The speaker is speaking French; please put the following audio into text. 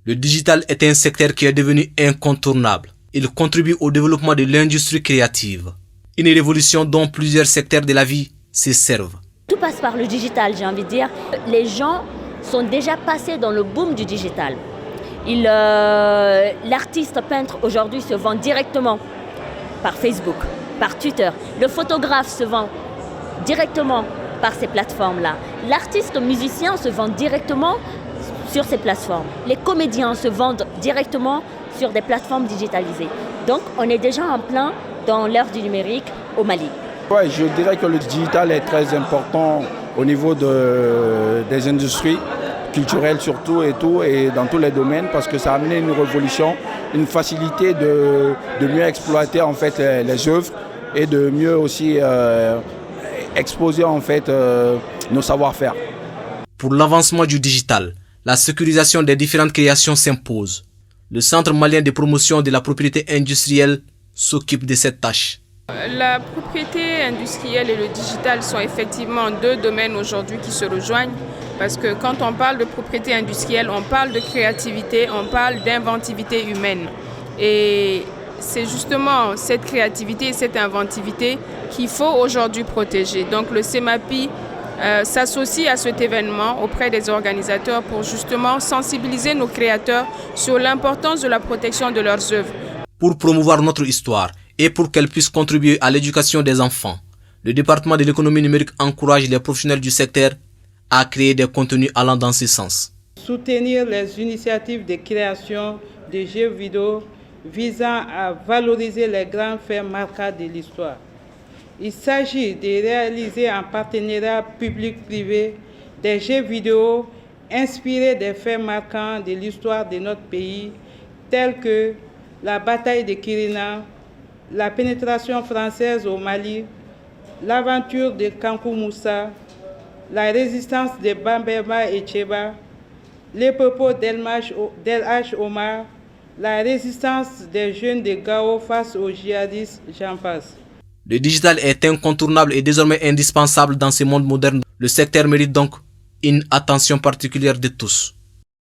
Le digital est un secteur qui est devenu incontournable. Il contribue au développement de l'industrie créative. Une révolution dont plusieurs secteurs de la vie se servent. Tout passe par le digital, j'ai envie de dire. Les gens sont déjà passés dans le boom du digital. L'artiste peintre aujourd'hui se vend directement par Facebook, par Twitter. Le photographe se vend directement par ces plateformes-là. L'artiste musicien se vend directement sur ces plateformes. Les comédiens se vendent directement sur des plateformes digitalisées. Donc on est déjà en plein dans l'ère du numérique au Mali. Ouais, je dirais que le digital est très important au niveau des industries culturelles surtout et dans tous les domaines parce que ça a amené une révolution, une facilité de mieux exploiter en fait les œuvres et de mieux aussi exposer en fait nos savoir-faire. Pour l'avancement du digital, la sécurisation des différentes créations s'impose. Le Centre malien de promotion de la propriété industrielle s'occupe de cette tâche. La propriété industrielle et le digital sont effectivement deux domaines aujourd'hui qui se rejoignent parce que quand on parle de propriété industrielle, on parle de créativité, on parle d'inventivité humaine. Et c'est justement cette créativité et cette inventivité qu'il faut aujourd'hui protéger. Donc le CEMAPI s'associe à cet événement auprès des organisateurs pour justement sensibiliser nos créateurs sur l'importance de la protection de leurs œuvres. Pour promouvoir notre histoire et pour qu'elle puisse contribuer à l'éducation des enfants, le département de l'économie numérique encourage les professionnels du secteur à créer des contenus allant dans ce sens. Soutenir les initiatives de création de jeux vidéo visant à valoriser les grands faits marquants de l'histoire. Il s'agit de réaliser en partenariat public-privé des jeux vidéo inspirés des faits marquants de l'histoire de notre pays, tels que la bataille de Kirina, la pénétration française au Mali, l'aventure de Kankou Moussa, la résistance de Bambema et Tcheba, les propos d'El H. Omar, la résistance des jeunes de Gao face aux djihadistes, j'en passe. Le digital est incontournable et désormais indispensable dans ce monde moderne. Le secteur mérite donc une attention particulière de tous.